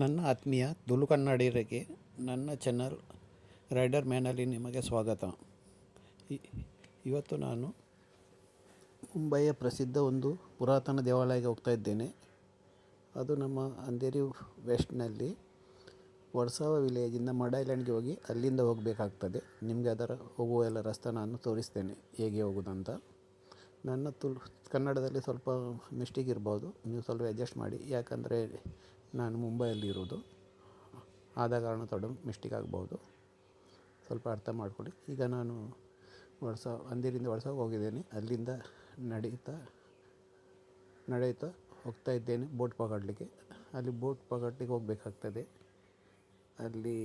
ನನ್ನ ಆತ್ಮೀಯ ತುಳು ಕನ್ನಡಿಗರಿಗೆ ನನ್ನ ಚಾನಲ್ ರೈಡರ್ ಮ್ಯಾನಲ್ಲಿ ನಿಮಗೆ ಸ್ವಾಗತ. ಇವತ್ತು ನಾನು ಮುಂಬಯಿಯ ಪ್ರಸಿದ್ಧ ಒಂದು ಪುರಾತನ ದೇವಾಲಯಕ್ಕೆ ಹೋಗ್ತಾ ಇದ್ದೇನೆ. ಅದು ನಮ್ಮ ಅಂಧೇರಿ ವೆಸ್ಟ್ನಲ್ಲಿ ವರ್ಸಾವ ವಿಲೇಜಿಂದ ಮಡ ಐಲ್ಯಾಂಡ್ಗೆ ಹೋಗಿ ಅಲ್ಲಿಂದ ಹೋಗಬೇಕಾಗ್ತದೆ. ನಿಮಗೆ ಅದರ ಹೋಗುವ ಎಲ್ಲ ರಸ್ತೆ ನಾನು ತೋರಿಸ್ತೇನೆ ಹೇಗೆ ಹೋಗೋದಂತ. ನನ್ನ ಕನ್ನಡದಲ್ಲಿ ಸ್ವಲ್ಪ ಮಿಸ್ಟೇಕ್ ಇರ್ಬೋದು, ನೀವು ಸ್ವಲ್ಪ ಅಡ್ಜಸ್ಟ್ ಮಾಡಿ. ಯಾಕಂದರೆ ನಾನು ಮುಂಬೈಯಲ್ಲಿ ಇರೋದು, ಆದ ಕಾರಣ ದೊಡ್ಡ ಮಿಸ್ಟೇಕ್ ಆಗ್ಬೋದು, ಸ್ವಲ್ಪ ಅರ್ಥ ಮಾಡಿಕೊಳ್ಳಿ. ಈಗ ನಾನು ಅಂಧೇರಿಯಿಂದ ವರ್ಸಾವ್ ಹೋಗಿದ್ದೇನೆ. ಅಲ್ಲಿಂದ ನಡೆಯುತ್ತಾ ಹೋಗ್ತಾ ಇದ್ದೇನೆ ಬೋಟ್ ಪಕಡಲಿಕ್ಕೆ. ಅಲ್ಲಿ ಬೋಟ್ ಪಕಡಲಿಕ್ಕೆ ಹೋಗಬೇಕಾಗ್ತದೆ. ಅಲ್ಲಿ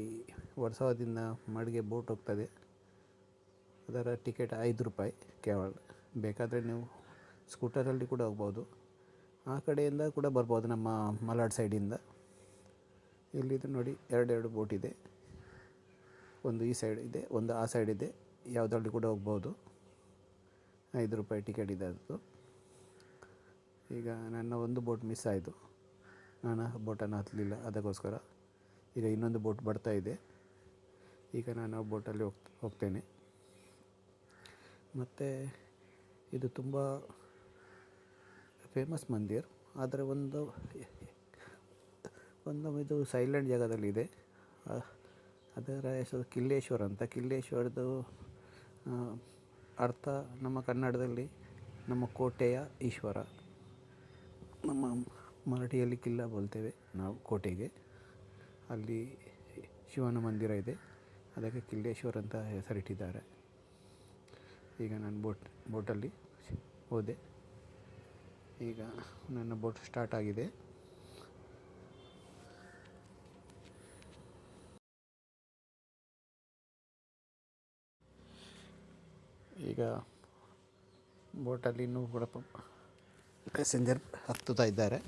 ವರ್ಸಾವದಿಂದ ಮಡಿಗೆ ಬೋಟ್ ಹೋಗ್ತದೆ. ಅದರ ಟಿಕೆಟ್ 5 ರೂಪಾಯಿ ಕೇವಲ. ಬೇಕಾದರೆ ನೀವು ಸ್ಕೂಟರಲ್ಲಿ ಕೂಡ ಹೋಗ್ಬೋದು, ಆ ಕಡೆಯಿಂದ ಕೂಡ ಬರ್ಬೋದು, ನಮ್ಮ ಮಲಾಡ್ ಸೈಡಿಂದ. ಇಲ್ಲಿದು ನೋಡಿ, ಎರಡು ಬೋಟ್ ಇದೆ. ಒಂದು ಈ ಸೈಡ್ ಇದೆ, ಒಂದು ಆ ಸೈಡ್ ಇದೆ. ಯಾವುದ್ರಲ್ಲಿ ಕೂಡ ಹೋಗ್ಬೋದು. 5 ರೂಪಾಯಿ ಟಿಕೆಟ್ ಇದೆ ಅದು. ಈಗ ನನ್ನ ಒಂದು ಬೋಟ್ ಮಿಸ್ ಆಯಿತು, ನಾನು ಆ ಬೋಟನ್ನು ಹತ್ತಲಿಲ್ಲ. ಅದಕ್ಕೋಸ್ಕರ ಈಗ ಇನ್ನೊಂದು ಬೋಟ್ ಬರ್ತಾ ಇದೆ. ಈಗ ನಾನು ಆ ಬೋಟಲ್ಲಿ ಹೋಗ್ತೇನೆ. ಮತ್ತು ಇದು ತುಂಬ ಫೇಮಸ್ ಮಂದಿರ. ಆದರೆ ಒಂದು ಇದು ಸೈಲೆಂಟ್ ಜಾಗದಲ್ಲಿದೆ. ಅದರ ಹೆಸರು ಕಿಲ್ಲೇಶ್ವರ ಅಂತ. ಕಿಲ್ಲೇಶ್ವರದ್ದು ಅರ್ಥ ನಮ್ಮ ಕನ್ನಡದಲ್ಲಿ ನಮ್ಮ ಕೋಟೆಯ ಈಶ್ವರ. ನಮ್ಮ ಮರಾಠಿಯಲ್ಲಿ ಕಿಲ್ಲ ಬೋಲ್ತೇವೆ ನಾವು ಕೋಟೆಗೆ. ಅಲ್ಲಿ ಶಿವನ ಮಂದಿರ ಇದೆ, ಅದಕ್ಕೆ ಕಿಲ್ಲೇಶ್ವರ ಅಂತ ಹೆಸರಿಟ್ಟಿದ್ದಾರೆ. ಈಗ ನಾನು ಬೋಟಲ್ಲಿ ಹೋದೆ. ಈಗ ನನ್ನ ಬೋಟ್ ಸ್ಟಾರ್ಟ್ ಆಗಿದೆ. ಈಗ ಬೋಟಲ್ಲಿ ಇನ್ನೂ ಕೂಡ ಪ್ಯಾಸೆಂಜರ್ ಹತ್ತುತ್ತಾ ಇದ್ದಾರೆ.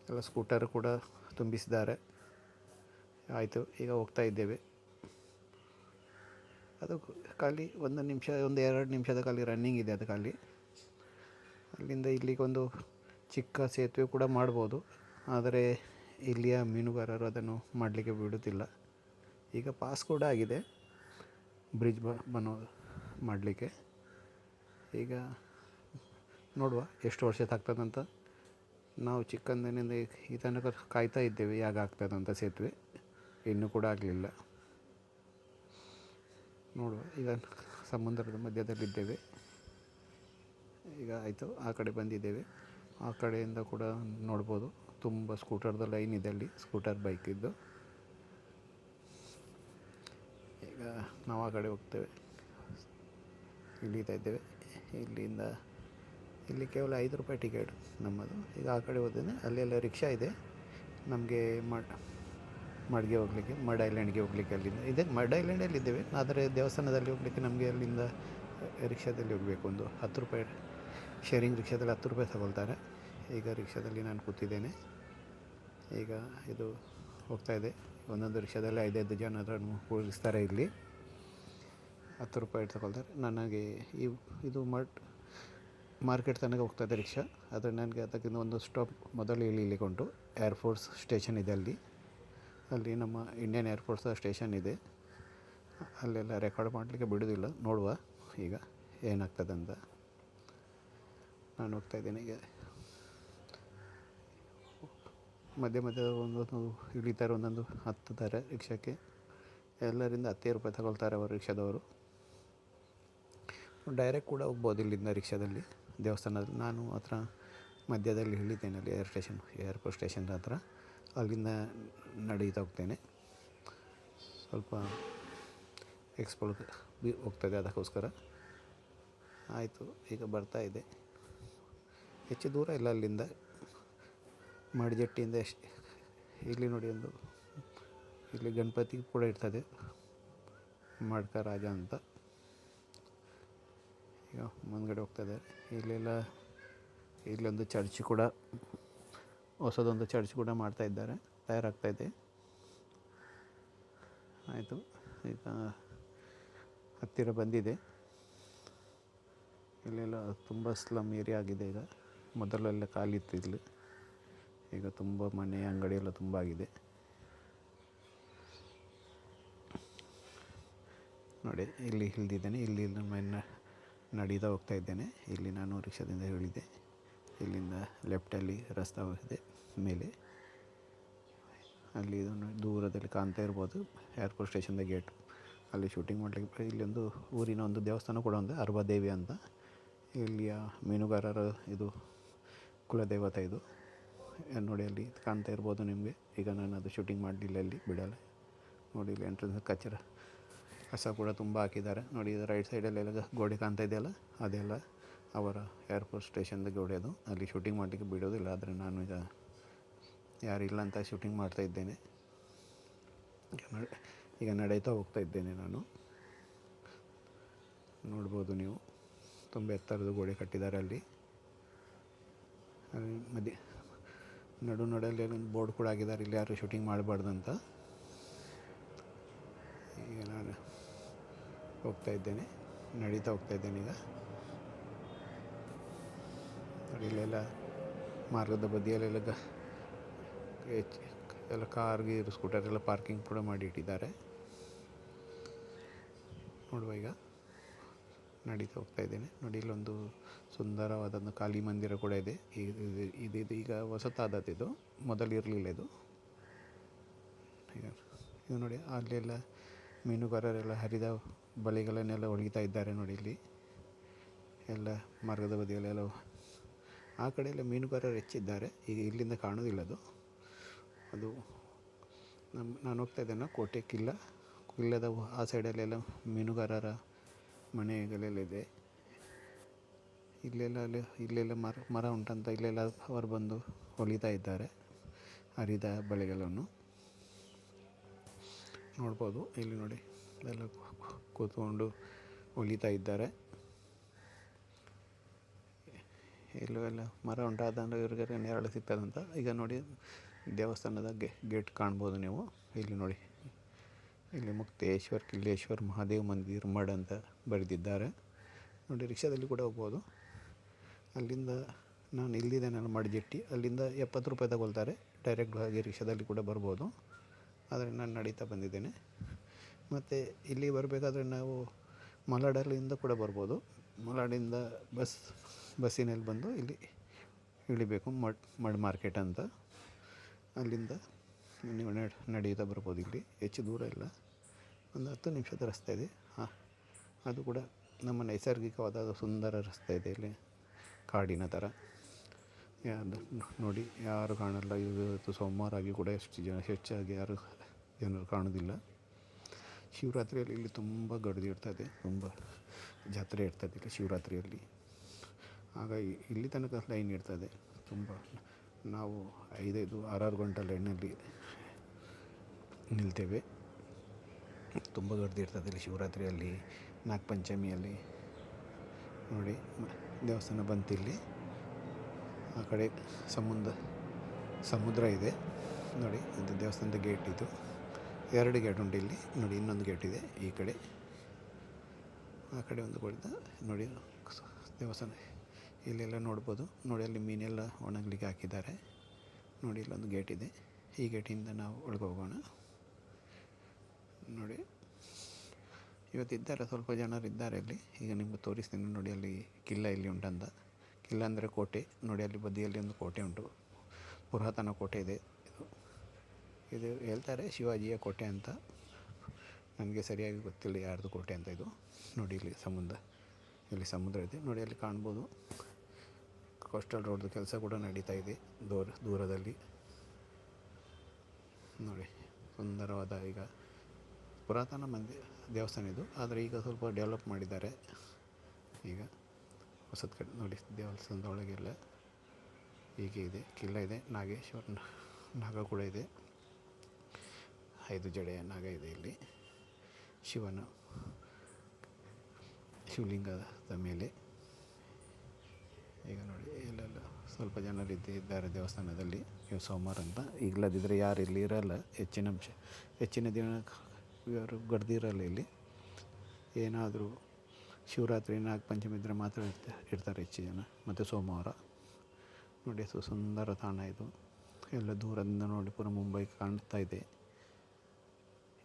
ಎಲ್ಲ ಸ್ಕೂಟರ್ ಕೂಡ ತುಂಬಿಸಿದ್ದಾರೆ. ಆಯಿತು, ಈಗ ಹೋಗ್ತಾ ಇದ್ದೇವೆ. ಅದು ಖಾಲಿ 1 ನಿಮಿಷ, 1-2 ನಿಮಿಷದ ಖಾಲಿ ರನ್ನಿಂಗ್ ಇದೆ ಅದು ಖಾಲಿ. ಅಲ್ಲಿಂದ ಇಲ್ಲಿಗೊಂದು ಚಿಕ್ಕ ಸೇತುವೆ ಕೂಡ ಮಾಡ್ಬೋದು, ಆದರೆ ಇಲ್ಲಿಯ ಮೀನುಗಾರರು ಅದನ್ನು ಮಾಡಲಿಕ್ಕೆ ಬಿಡುತ್ತಿಲ್ಲ. ಈಗ ಪಾಸ್ ಕೂಡ ಆಗಿದೆ ಬ್ರಿಡ್ಜ್ ಮಾಡಲಿಕ್ಕೆ. ಈಗ ನೋಡುವ ಎಷ್ಟು ವರ್ಷ ಆಗ್ತದಂತ. ನಾವು ಚಿಕ್ಕಂದಿನಿಂದ ಈ ತನಕ ಕಾಯ್ತಾ ಇದ್ದೇವೆ ಯಾಗ ಆಗ್ತದಂತ ಸೇತುವೆ. ಇನ್ನೂ ಕೂಡ ಆಗಲಿಲ್ಲ. ನೋಡುವ. ಈಗ ಸಮುದ್ರದ ಮಧ್ಯದಲ್ಲಿದ್ದೇವೆ. ಈಗ ಆಯಿತು, ಆ ಕಡೆ ಬಂದಿದ್ದೇವೆ. ಆ ಕಡೆಯಿಂದ ಕೂಡ ನೋಡ್ಬೋದು, ತುಂಬ ಸ್ಕೂಟರ್ದ ಲೈನ್ ಇದೆ ಅಲ್ಲಿ, ಸ್ಕೂಟರ್ ಬೈಕ್ ಇದ್ದು. ಈಗ ನಾವು ಆ ಕಡೆ ಹೋಗ್ತೇವೆ, ಇಳಿತಾ ಇದ್ದೇವೆ. ಇಲ್ಲಿ ಕೇವಲ 5 ರೂಪಾಯಿ ಟಿಕೆಟ್ ನಮ್ಮದು. ಈಗ ಆ ಕಡೆ ಹೋದರೆ ಅಲ್ಲೆಲ್ಲ ರಿಕ್ಷಾ ಇದೆ ನಮಗೆ ಮಡ್ಗೆ ಹೋಗಲಿಕ್ಕೆ, ಮಡ್ ಐಲ್ಯಾಂಡ್ಗೆ ಹೋಗಲಿಕ್ಕೆ. ಅಲ್ಲಿಂದ ಇದೆ ಮಡ್ ಐಲ್ಯಾಂಡಲ್ಲಿದ್ದೇವೆ, ಆದರೆ ದೇವಸ್ಥಾನದಲ್ಲಿ ಹೋಗಲಿಕ್ಕೆ ನಮಗೆ ಅಲ್ಲಿಂದ ರಿಕ್ಷಾದಲ್ಲಿ ಹೋಗಬೇಕು. ಒಂದು 10 ರೂಪಾಯಿ ಶೇರಿಂಗ್ ರಿಕ್ಷಾದಲ್ಲಿ 10 ರೂಪಾಯಿ ತಗೊಳ್ತಾರೆ. ಈಗ ರಿಕ್ಷಾದಲ್ಲಿ ನಾನು ಕೂತಿದ್ದೇನೆ. ಈಗ ಇದು ಹೋಗ್ತಾಯಿದೆ. ಒಂದೊಂದು ರಿಕ್ಷಾದಲ್ಲಿ 5-5 ಜನರನ್ನು ಕೂರಿಸ್ತಾರೆ. ಇಲ್ಲಿ 10 ರೂಪಾಯಿ ತಗೊಳ್ತಾರೆ. ನನಗೆ ಇದು ಮಾರ್ಕೆಟ್ ತನಕ ಹೋಗ್ತದೆ ರಿಕ್ಷಾ. ಆದರೆ ನನಗೆ ಅದಕ್ಕಿಂತ ಒಂದು ಸ್ಟಾಪ್ ಮೊದಲು ಇಳಿಲಿಕ್ಕೆ ಉಂಟು. ಏರ್ಫೋರ್ಸ್ ಸ್ಟೇಷನ್ ಇದೆ ಅಲ್ಲಿ ನಮ್ಮ ಇಂಡಿಯನ್ ಏರ್ಫೋರ್ಸ್ ಸ್ಟೇಷನ್ ಇದೆ. ಅಲ್ಲೆಲ್ಲ ರೆಕಾರ್ಡ್ ಮಾಡಲಿಕ್ಕೆ ಬಿಡೋದಿಲ್ಲ. ನೋಡುವ ಈಗ ಏನಾಗ್ತದೆ ಅಂತ. ನಾನು ಹೋಗ್ತಾ ಇದ್ದೇನೆ. ಈಗ ಮಧ್ಯೆ ಒಂದೊಂದು ಇಳಿತಾರೆ, ಒಂದೊಂದು ಹತ್ತುತ್ತಾರೆ ರಿಕ್ಷಾಕ್ಕೆ. ಎಲ್ಲರಿಂದ 10 ರೂಪಾಯಿ ತಗೊಳ್ತಾರೆ ಅವರು ರಿಕ್ಷಾದವರು. ಡೈರೆಕ್ಟ್ ಕೂಡ ಹೋಗ್ಬೋದು ಇಲ್ಲಿಂದ ರಿಕ್ಷಾದಲ್ಲಿ ದೇವಸ್ಥಾನದಲ್ಲಿ. ನಾನು ಹತ್ರ ಮಧ್ಯದಲ್ಲಿ ಇಳಿತೇನೆ ಅಲ್ಲಿ ಏರ್ಪೋರ್ಟ್ ಸ್ಟೇಷನ್ ಹತ್ರ. ಅಲ್ಲಿಂದ ನಡೀತಾ ಹೋಗ್ತೇನೆ. ಸ್ವಲ್ಪ ಎಕ್ಸ್ಪ್ಲೋರ್ ಹೋಗ್ತದೆ, ಅದಕ್ಕೋಸ್ಕರ. ಆಯಿತು, ಈಗ ಬರ್ತಾ ಇದೆ. ಹೆಚ್ಚು ದೂರ ಇಲ್ಲ ಅಲ್ಲಿಂದ. ಮಡಿಜಟ್ಟಿಯಿಂದ ಇಲ್ಲಿ ನೋಡಿ, ಇಲ್ಲಿ ಗಣಪತಿ ಕೂಡ ಇರ್ತದೆ, ಮಡ್ಕ ರಾಜ ಅಂತ. ಈಗ ಮುಂದ್ಗಡೆ ಹೋಗ್ತದೆ. ಇಲ್ಲೊಂದು ಚರ್ಚ್ ಕೂಡ, ಹೊಸದೊಂದು ಚರ್ಚ್ ಕೂಡ ಮಾಡ್ತಾಯಿದ್ದಾರೆ, ತಯಾರಾಗ್ತಾಯಿದೆ. ಆಯಿತು, ಈಗ ಹತ್ತಿರ ಬಂದಿದೆ. ಇಲ್ಲೆಲ್ಲ ತುಂಬ ಸ್ಲಮ್ ಏರಿಯಾ ಆಗಿದೆ. ಈಗ ಮೊದಲೆಲ್ಲ ಖಾಲಿ ಇತ್ತು ಇಲ್ಲಿ. ಈಗ ತುಂಬ ಮನೆ ಅಂಗಡಿ ಎಲ್ಲ ತುಂಬ ಆಗಿದೆ ನೋಡಿ. ಇಲ್ಲಿ ಇಳಿದಿದ್ದೇನೆ, ಇಲ್ಲಿ ನಡೀತಾ ಹೋಗ್ತಾ ಇದ್ದೇನೆ. ಇಲ್ಲಿ ನಾನು ರಿಕ್ಷಾದಿಂದ ಇಳಿದೆ. ಇಲ್ಲಿಂದ ಲೆಫ್ಟಲ್ಲಿ ರಸ್ತೆ ಹೋಗಿದೆ ಮೇಲೆ. ಅಲ್ಲಿ ಇದನ್ನು ದೂರದಲ್ಲಿ ಕಾಣ್ತಾ ಇರ್ಬೋದು ಏರ್ಪೋರ್ಟ್ ಸ್ಟೇಷನ್ದ ಗೇಟು. ಅಲ್ಲಿ ಶೂಟಿಂಗ್ ಮಾಡಲಿಕ್ಕೆ ಇಲ್ಲೊಂದು ಊರಿನ ಒಂದು ದೇವಸ್ಥಾನ ಕೂಡ ఉంది, ಅರ್ಬಾದೇವಿ ಅಂತ. ಇಲ್ಲಿಯ ಮೀನುಗಾರರ ಇದು ಕುಲದೇವತೆ ಇದು ನೋಡಿ. ಅಲ್ಲಿ ಕಾಣ್ತಾ ಇರ್ಬೋದು ನಿಮಗೆ. ಈಗ ನಾನು ಅದು ಶೂಟಿಂಗ್ ಮಾಡಲಿಲ್ಲ, ಅಲ್ಲಿ ಬಿಡಲ್ಲ ನೋಡಿ. ಇಲ್ಲಿ ಎಂಟ್ರೆನ್ಸ್ ಕಸ ಕೂಡ ತುಂಬ ಹಾಕಿದ್ದಾರೆ ನೋಡಿ. ಇದು ರೈಟ್ ಸೈಡಲ್ಲೆಲ್ಲ ಗೋಡೆ ಕಾಣ್ತಾ ಇದೆಯಲ್ಲ, ಅದೆಲ್ಲ ಅವರ ಏರ್ಪೋರ್ಟ್ ಸ್ಟೇಷನ್ದ ಗೋಡೆ ಅದು. ಅಲ್ಲಿ ಶೂಟಿಂಗ್ ಮಾಡಲಿಕ್ಕೆ ಬಿಡೋದಿಲ್ಲ. ಆದರೆ ನಾನು ಈಗ ಯಾರಿಲ್ಲ ಅಂತ ಶೂಟಿಂಗ್ ಮಾಡ್ತಾಯಿದ್ದೇನೆ. ಈಗ ನಡೆಯುತ್ತಾ ಹೋಗ್ತಾ ಇದ್ದೇನೆ ನಾನು. ನೋಡ್ಬೋದು ನೀವು, ತುಂಬ ಎತ್ತರದ ಗೋಡೆ ಕಟ್ಟಿದ್ದಾರೆ ಅಲ್ಲಿ. ಮಧ್ಯೆ ನಡುವಲ್ಲಿ ಒಂದು ಬೋರ್ಡ್ ಕೂಡ ಹಾಕಿದ್ದಾರೆ, ಇಲ್ಲಿ ಯಾರು ಶೂಟಿಂಗ್ ಮಾಡಬಾರ್ದು ಅಂತ. ಈಗ ನಾನು ಹೋಗ್ತಾ ಇದ್ದೇನೆ, ನಡೀತಾ ಹೋಗ್ತಾ ಇದ್ದೇನೆ ಈಗ ನೋಡಿ. ಇಲ್ಲೆಲ್ಲ ಮಾರ್ಗದ ಬದಿಯಲ್ಲೆಲ್ಲ ಎಲ್ಲ ಕಾರ್ ಗೀರು ಸ್ಕೂಟರ್ ಎಲ್ಲ ಪಾರ್ಕಿಂಗ್ ಕೂಡ ಮಾಡಿ ಇಟ್ಟಿದ್ದಾರೆ. ನೋಡುವ, ಈಗ ನಡೀತಾ ಹೋಗ್ತಾ ಇದ್ದೇನೆ ನೋಡಿ. ಇಲ್ಲೊಂದು ಸುಂದರವಾದೊಂದು ಕಾಳಿ ಮಂದಿರ ಕೂಡ ಇದೆ. ಇದು ಈಗ ಹೊಸತಾದದ್ದು, ಮೊದಲು ಇರಲಿಲ್ಲ ಇದು. ಈಗ ಇದು ನೋಡಿ, ಅಲ್ಲೆಲ್ಲ ಮೀನುಗಾರರೆಲ್ಲ ಹರಿದ ಬಲೆಗಳನ್ನೆಲ್ಲ ಹೊಲಿತಾ ಇದ್ದಾರೆ ನೋಡಿ. ಇಲ್ಲಿ ಎಲ್ಲ ಮಾರ್ಗದ ಬದಿಯಲ್ಲೆಲ್ಲ ಆ ಕಡೆ ಎಲ್ಲ ಮೀನುಗಾರರು ಹೆಚ್ಚಿದ್ದಾರೆ. ಈಗ ಇಲ್ಲಿಂದ ಕಾಣೋದಿಲ್ಲ ಅದು ನಾನು ಹೋಗ್ತಾ ಇದ್ದೇನೆ ಕೋಟೆ ಕಿಲ್ಲದ ಆ ಸೈಡಲ್ಲೆಲ್ಲ ಮೀನುಗಾರರ ಮನೆಗಳೆಲ್ಲಿದೆ. ಇಲ್ಲೆಲ್ಲ ಮರ ಉಂಟಂತ ಇಲ್ಲೆಲ್ಲ ಅವರು ಬಂದು ಹೊಲಿತಾ ಇದ್ದಾರೆ ಹರಿದ ಬಳೆಗಳನ್ನು. ನೋಡ್ಬೋದು ಇಲ್ಲಿ ನೋಡಿ, ಎಲ್ಲ ಕೂತ್ಕೊಂಡು ಹೊಲಿತಾ ಇದ್ದಾರೆ. ಎಲ್ಲ ಮರ ಉಂಟಾದಂದ್ರೆ ಇವ್ರಿಗೆ ನೆರಳು ಸಿಗ್ತದಂತ. ಈಗ ನೋಡಿ, ದೇವಸ್ಥಾನದ ಗೇಟ್ ಕಾಣ್ಬೋದು ನೀವು. ಇಲ್ಲಿ ನೋಡಿ, ಇಲ್ಲಿ ಮುಕ್ತೇಶ್ವರ್ ಕಿಲ್ಲೇಶ್ವರ್ ಮಹಾದೇವ್ ಮಂದಿರ್ ಮಠ ಅಂತ ಬರೆದಿದ್ದಾರೆ ನೋಡಿ. ರಿಕ್ಷಾದಲ್ಲಿ ಕೂಡ ಹೋಗ್ಬೋದು. ಅಲ್ಲಿಂದ ನಾನು ಇಲ್ಲಿದ್ದೇನೆ ಮಡಜೆಟ್ಟಿ, ಅಲ್ಲಿಂದ 70 ರೂಪಾಯಿ ತಗೊಳ್ತಾರೆ. ಡೈರೆಕ್ಟ್ ಹಾಗೆ ರಿಕ್ಷಾದಲ್ಲಿ ಕೂಡ ಬರ್ಬೋದು. ಆದರೆ ನಾನು ನಡೀತಾ ಬಂದಿದ್ದೇನೆ. ಮತ್ತು ಇಲ್ಲಿ ಬರಬೇಕಾದ್ರೆ ನಾವು ಮಲಾಡಲ್ಲಿಂದ ಕೂಡ ಬರ್ಬೋದು. ಮಲಾಡಿಂದ ಬಸ್ಸಿನಲ್ಲಿ ಬಂದು ಇಲ್ಲಿ ಇಳಿಬೇಕು, ಮಡ್ ಮಾರ್ಕೆಟ್ ಅಂತ. ಅಲ್ಲಿಂದ ನೀವು ನಡೆಯುತ್ತಾ ಬರ್ಬೋದು. ಇಲ್ಲಿ ಹೆಚ್ಚು ದೂರ ಇಲ್ಲ, ಒಂದು 10 ನಿಮಿಷದ ರಸ್ತೆ ಇದೆ. ಅದು ಕೂಡ ನಮ್ಮ ನೈಸರ್ಗಿಕವಾದ ಸುಂದರ ರಸ್ತೆ ಇದೆ. ಇಲ್ಲಿ ಕಾಡಿನ ಥರ ನೋಡಿ, ಯಾರು ಕಾಣಲ್ಲ. ಇವತ್ತು ಸೋಮವಾರ ಆಗಿ ಕೂಡ ಹೆಚ್ಚಾಗಿ ಯಾರು ಜನರು ಕಾಣೋದಿಲ್ಲ. ಶಿವರಾತ್ರಿಯಲ್ಲಿ ಇಲ್ಲಿ ತುಂಬ ಗಡ್ದು ಇರ್ತದೆ, ತುಂಬ ಜಾತ್ರೆ ಇರ್ತದೆ ಇಲ್ಲಿ ಶಿವರಾತ್ರಿಯಲ್ಲಿ. ಹಾಗಾಗಿ ಇಲ್ಲಿ ತನಕ ಲೈನ್ ಇರ್ತದೆ ತುಂಬ. ನಾವು 5-6 ಗಂಟೆ ಲೈನಲ್ಲಿ ನಿಲ್ತೇವೆ. ತುಂಬ ಗಡ್ದು ಇರ್ತದೆ ಇಲ್ಲಿ ಶಿವರಾತ್ರಿಯಲ್ಲಿ, ನಾಗಪಂಚಮಿಯಲ್ಲಿ ನೋಡಿ. ದೇವಸ್ಥಾನ ಬಂತಿಲ್ಲಿ, ಆ ಕಡೆ ಸಮುದ್ರ ಇದೆ ನೋಡಿ. ಇದು ದೇವಸ್ಥಾನದ ಗೇಟ್. ಇದು 2 ಗೇಟ್ ಉಂಟು ಇಲ್ಲಿ ನೋಡಿ. ಇನ್ನೊಂದು ಗೇಟ್ ಇದೆ ಈ ಕಡೆ, ಆ ಕಡೆ ಒಂದು ಕೊಡಿದ ನೋಡಿ ದೇವಸ್ಥಾನ. ಇಲ್ಲೆಲ್ಲ ನೋಡ್ಬೋದು ನೋಡಿ. ಅಲ್ಲಿ ಮೀನೆಲ್ಲ ಒಣಗಲಿಕ್ಕೆ ಹಾಕಿದ್ದಾರೆ ನೋಡಿ. ಇಲ್ಲೊಂದು ಗೇಟ್ ಇದೆ, ಈ ಗೇಟಿಂದ ನಾವು ಒಳಗೆ ಹೋಗೋಣ ನೋಡಿ. ಇವತ್ತಿದ್ದಾರೆ, ಸ್ವಲ್ಪ ಜನರಿದ್ದಾರೆ ಇಲ್ಲಿ. ಈಗ ನಿಮಗೆ ತೋರಿಸ್ತೀನಿ ನೋಡಿ. ಅಲ್ಲಿ ಕಿಲ್ಲ ಇಲ್ಲಿ ಉಂಟಂತ. ಕಿಲ್ಲ ಅಂದರೆ ಕೋಟೆ ನೋಡಿ. ಅಲ್ಲಿ ಬದಿಯಲ್ಲಿ ಒಂದು ಕೋಟೆ ಉಂಟು, ಪುರಾತನ ಕೋಟೆ ಇದೆ. ಇದು ಹೇಳ್ತಾರೆ ಶಿವಾಜಿಯ ಕೋಟೆ ಅಂತ. ನನಗೆ ಸರಿಯಾಗಿ ಗೊತ್ತಿಲ್ಲ ಯಾರ್ದು ಕೋಟೆ ಅಂತ ಇದು ನೋಡಿ. ಇಲ್ಲಿ ಸಮುದ್ರ ಇದೆ ನೋಡಿ. ಅಲ್ಲಿ ಕಾಣ್ಬೋದು ಕೋಸ್ಟಲ್ ರೋಡ್ದು ಕೆಲಸ ಕೂಡ ನಡೀತಾ ಇದೆ ದೂರದಲ್ಲಿ ನೋಡಿ. ಸುಂದರವಾದ ಈಗ ಪುರಾತನ ದೇವಸ್ಥಾನ ಇದು, ಆದರೆ ಈಗ ಸ್ವಲ್ಪ ಡೆವಲಪ್ ಮಾಡಿದ್ದಾರೆ. ಈಗ ಹೊಸದು ಕಡೆ ನೋಡಿ. ದೇವಸ್ಥಾನದ ಒಳಗೆಲ್ಲ ಹೀಗೆ ಇದೆ. ಕಿಲ್ಲ ಇದೆ, ನಾಗ ಕೂಡ ಇದೆ. 5 ಜಡೆಯ ನಾಗ ಇದೆ ಇಲ್ಲಿ. ಶಿವಲಿಂಗದ ಮೇಲೆ ಈಗ ನೋಡಿ. ಇಲ್ಲೆಲ್ಲ ಸ್ವಲ್ಪ ಜನರು ಇದ್ದಾರೆ ದೇವಸ್ಥಾನದಲ್ಲಿ. ನೀವು ಸೋಮವಾರ ಅಂತ. ಇಲ್ಲದಿದ್ದರೆ ಯಾರು ಇಲ್ಲಿ ಇರಲ್ಲ. ಹೆಚ್ಚಿನ ದಿನ ಇವರು ಗಡ್ದಿರಲ್ಲ ಇಲ್ಲಿ. ಏನಾದರೂ ಶಿವರಾತ್ರಿ, ನಾಗಪಂಚಮಿ ಇದ್ದರೆ ಮಾತ್ರ ಇರ್ತಾರೆ ಹೆಚ್ಚು ಜನ. ಮತ್ತು ಸೋಮವಾರ ನೋಡಿ. ಸುಂದರ ತಾಣ ಇದು. ಎಲ್ಲ ದೂರದಿಂದ ನೋಡಿ ಪೂರ ಮುಂಬೈ ಕಾಣ್ತಾ ಇದೆ.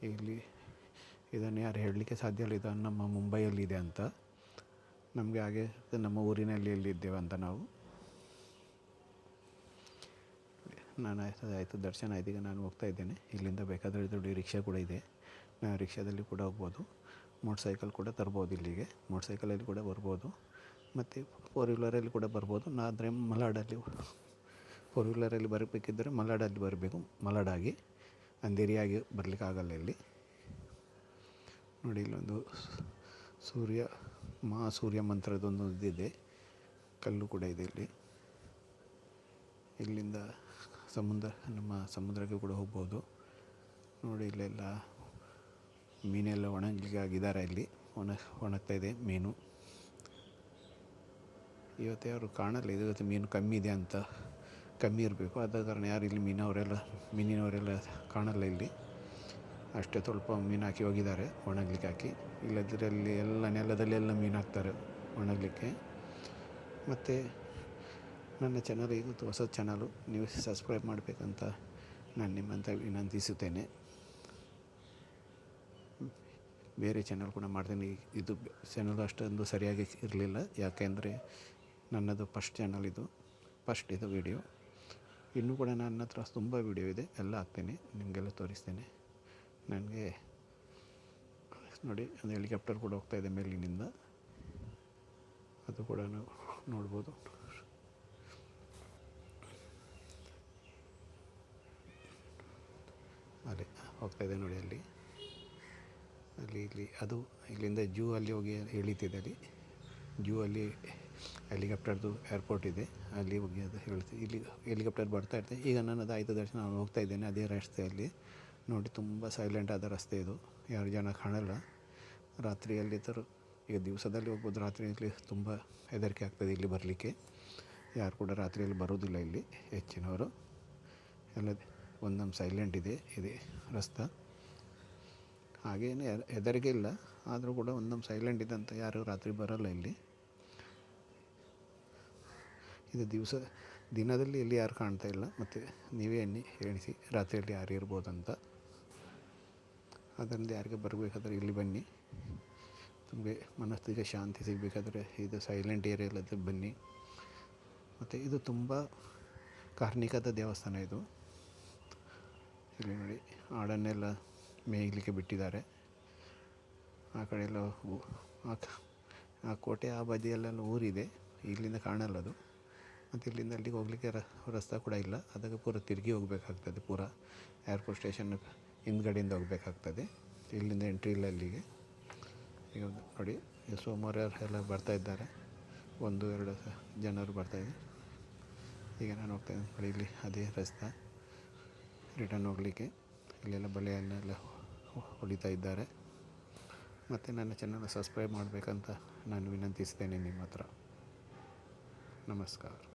ಇಲ್ಲಿ ಇದನ್ನು ಯಾರು ಹೇಳಲಿಕ್ಕೆ ಸಾಧ್ಯ ಇಲ್ಲ ಇದು ನಮ್ಮ ಮುಂಬೈಯಲ್ಲಿದೆ ಅಂತ. ನಮಗೆ ಹಾಗೆ ನಮ್ಮ ಊರಿನಲ್ಲಿ ಎಲ್ಲಿದ್ದೇವೆ ಅಂತ ನಾವು. ನಾನು ಆಯಿತು ದರ್ಶನ ಆಯ್ತು. ಈಗ ನಾನು ಹೋಗ್ತಾ ಇದ್ದೇನೆ. ಇಲ್ಲಿಂದ ಬೇಕಾದರೆ ದೊಡ್ಡ ರಿಕ್ಷಾ ಕೂಡ ಇದೆ, ನಾನು ರಿಕ್ಷಾದಲ್ಲಿ ಕೂಡ ಹೋಗ್ಬೋದು. ಮೋಟ್ರ್ ಸೈಕಲ್ ಕೂಡ ತರ್ಬೋದು ಇಲ್ಲಿಗೆ, ಮೋಟ್ರ್ ಸೈಕಲಲ್ಲಿ ಕೂಡ ಬರ್ಬೋದು, ಮತ್ತು ಫೋರ್ ವೀಲರಲ್ಲಿ ಕೂಡ ಬರ್ಬೋದು. ಆದರೆ ಮಲಾಡಲ್ಲಿ ಫೋರ್ ವೀಲರಲ್ಲಿ ಬರಬೇಕಿದ್ದರೆ ಮಲಾಡಲ್ಲಿ ಬರಬೇಕು. ಮಲಾಡಾಗಿ ಅಂಧೇರಿಯಾಗಿ ಬರಲಿಕ್ಕಾಗಲ್ಲ ಇಲ್ಲಿ. ನೋಡಿ ಇಲ್ಲೊಂದು ಸೂರ್ಯ ಮಂತ್ರದೊಂದು ಇದಿದೆ, ಕಲ್ಲು ಕೂಡ ಇದೆ ಇಲ್ಲಿ. ಇಲ್ಲಿಂದ ನಮ್ಮ ಸಮುದ್ರಕ್ಕೆ ಕೂಡ ಹೋಗ್ಬೋದು. ನೋಡಿ ಇಲ್ಲೆಲ್ಲ ಮೀನೆಲ್ಲ ಒಣಗಲಿಕ್ಕೆ ಆಗಿದ್ದಾರೆ. ಇಲ್ಲಿ ಒಣಗ್ತಾ ಇದೆ ಮೀನು. ಇವತ್ತು ಯಾರು ಕಾಣಲ್ಲ, ಇವತ್ತು ಮೀನು ಕಮ್ಮಿ ಇದೆ ಅಂತ, ಕಮ್ಮಿ ಇರಬೇಕು. ಆದ ಕಾರಣ ಯಾರು ಇಲ್ಲಿ ಮೀನಿನವರೆಲ್ಲ ಕಾಣಲ್ಲ ಇಲ್ಲಿ. ಅಷ್ಟೇ ಸ್ವಲ್ಪ ಮೀನು ಹಾಕಿ ಹೋಗಿದ್ದಾರೆ ಒಣಗಲಿಕ್ಕೆ ಹಾಕಿ. ಇಲ್ಲದ್ರಲ್ಲಿ ಎಲ್ಲ ನೆಲದಲ್ಲೆಲ್ಲ ಮೀನು ಹಾಕ್ತಾರೆ ಒಣಗಲಿಕ್ಕೆ. ಮತ್ತು ನನ್ನ ಚಾನಲ್ ಇವತ್ತು ಹೊಸ ಚಾನಲು, ನೀವು ಸಬ್ಸ್ಕ್ರೈಬ್ ಮಾಡಬೇಕಂತ ನಾನು ನಿಮ್ಮಂತ ವಿನಂತಿಸುತ್ತೇನೆ. ಬೇರೆ ಚಾನಲ್ ಕೂಡ ಮಾಡ್ತೀನಿ. ಇದು ಚಾನಲ್ ಅಷ್ಟೊಂದು ಸರಿಯಾಗಿ ಇರಲಿಲ್ಲ, ಯಾಕೆಂದರೆ ನನ್ನದು ಫಸ್ಟ್ ಇದು ವಿಡಿಯೋ. ಇನ್ನೂ ಕೂಡ ನನ್ನ ಹತ್ರ ತುಂಬ ವಿಡಿಯೋ ಇದೆ, ಎಲ್ಲ ಹಾಕ್ತೇನೆ, ನಿಮಗೆಲ್ಲ ತೋರಿಸ್ತೇನೆ. ನನಗೆ ನೋಡಿ ಒಂದು ಹೆಲಿಕಾಪ್ಟರ್ ಕೂಡ ಹೋಗ್ತಾಯಿದೆ ಮೇಲಿನಿಂದ, ಅದು ಕೂಡ ನಾವು ನೋಡ್ಬೋದು. ಅಲ್ಲಿ ಹೋಗ್ತಾಯಿದೆ ನೋಡಿ, ಇಲ್ಲಿ ಅದು ಇಲ್ಲಿಂದ ಜೂ ಅಲ್ಲಿ ಹೋಗಿ ಇಳಿತಿದೆ. ಅಲ್ಲಿ ಜೂ ಅಲ್ಲಿ ಹೆಲಿಕಾಪ್ಟರ್ದು ಏರ್ಪೋರ್ಟ್ ಇದೆ, ಅಲ್ಲಿ ಹೋಗಿ ಅದು ಇಲ್ಲಿ ಹೆಲಿಕಾಪ್ಟರ್ ಬರ್ತಾ ಇರ್ತದೆ. ಈಗ ನನ್ನದು ಆಯಿತು ದರ್ಶನ, ನಾನು ಹೋಗ್ತಾ ಇದ್ದೇನೆ ಅದೇ ರಸ್ತೆಯಲ್ಲಿ. ನೋಡಿ ತುಂಬ ಸೈಲೆಂಟ್ ಆದ ರಸ್ತೆ ಇದು, ಯಾರು ಜನ ಕಾಣಲ್ಲ. ರಾತ್ರಿಯಲ್ಲಿ ಈಗ ದಿವಸದಲ್ಲಿ ಹೋಗ್ಬೋದು, ರಾತ್ರಿಯಲ್ಲಿ ತುಂಬ ಹೆದರಿಕೆ ಆಗ್ತದೆ ಇಲ್ಲಿ ಬರಲಿಕ್ಕೆ. ಯಾರು ಕೂಡ ರಾತ್ರಿಯಲ್ಲಿ ಬರೋದಿಲ್ಲ ಇಲ್ಲಿ ಹೆಚ್ಚಿನವರು. ಎಲ್ಲ ಒಂದೊಂದು ಸೈಲೆಂಟ್ ಇದೆ ರಸ್ತೆ. ಹಾಗೇನು ಹೆದರಿಕೆ ಇಲ್ಲ, ಆದರೂ ಕೂಡ ಒಂದೊಂದು ಸೈಲೆಂಟ್ ಇದೆ ಅಂತ ಯಾರು ರಾತ್ರಿ ಬರೋಲ್ಲ ಇಲ್ಲಿ. ಇದು ದಿನದಲ್ಲಿ ಇಲ್ಲಿ ಯಾರು ಕಾಣ್ತಾ ಇಲ್ಲ. ಮತ್ತು ನೀವೇ ಎಣಿಸಿ ರಾತ್ರಿಯಲ್ಲಿ ಯಾರು ಇರ್ಬೋದಂತ. ಅದರಿಂದ ಯಾರಿಗೆ ಬರಬೇಕಾದ್ರೆ ಇಲ್ಲಿ ಬನ್ನಿ, ನಿಮಗೆ ಮನಸ್ಸಿಗೆ ಶಾಂತಿ ಸಿಗಬೇಕಾದ್ರೆ ಇದು ಸೈಲೆಂಟ್ ಏರಿಯಾಲ್ಲದ್ದು ಬನ್ನಿ. ಮತ್ತು ಇದು ತುಂಬ ಕಾರ್ಣಿಕದ ದೇವಸ್ಥಾನ ಇದು. ಇಲ್ಲಿ ನೋಡಿ ಆಡನ್ನೆಲ್ಲ ಮೇಯಲಿಕ್ಕೆ ಬಿಟ್ಟಿದ್ದಾರೆ. ಆ ಕಡೆ ಎಲ್ಲ ಆ ಕೋಟೆ ಆ ಬದಿಯಲ್ಲೆಲ್ಲ ಊರಿದೆ, ಇಲ್ಲಿಂದ ಕಾಣಲ್ಲ ಅದು. ಮತ್ತು ಇಲ್ಲಿಂದ ಅಲ್ಲಿಗೆ ಹೋಗಲಿಕ್ಕೆ ರಸ್ತೆ ಕೂಡ ಇಲ್ಲ, ಅದಕ್ಕೆ ಪೂರ ತಿರುಗಿ ಹೋಗಬೇಕಾಗ್ತದೆ. ಪೂರ ಏರ್ಪೋರ್ಟ್ ಸ್ಟೇಷನ್ ಹಿಂದ್ಗಡೆಯಿಂದ ಹೋಗಬೇಕಾಗ್ತದೆ, ಇಲ್ಲಿಂದ ಎಂಟ್ರಿ ಇಲ್ಲ ಅಲ್ಲಿಗೆ. ಈಗ ನೋಡಿ ಸೋಮವಾರ ಎಲ್ಲ ಬರ್ತಾಯಿದ್ದಾರೆ, 1-2 ಜನರು ಬರ್ತಾಯಿದ್ದಾರೆ. ಈಗ ನಾನು ಹೋಗ್ತಾಯಿದ್ದೀನಿ ನೋಡಿ, ಇಲ್ಲಿ ಅದೇ ರಸ್ತೆ ರಿಟರ್ನ್ ಹೋಗಲಿಕ್ಕೆ. ಇಲ್ಲೆಲ್ಲ ಬಲೆಯನ್ನೆಲ್ಲ ಹೊಡಿತಾ ಇದ್ದಾರೆ. ಮತ್ತು ನನ್ನ ಚಾನಲ್ ಸಬ್ಸ್ಕ್ರೈಬ್ ಮಾಡಬೇಕಂತ ನಾನು ವಿನಂತಿಸ್ತೇನೆ ನಿಮ್ಮ ಹತ್ರ. ನಮಸ್ಕಾರ.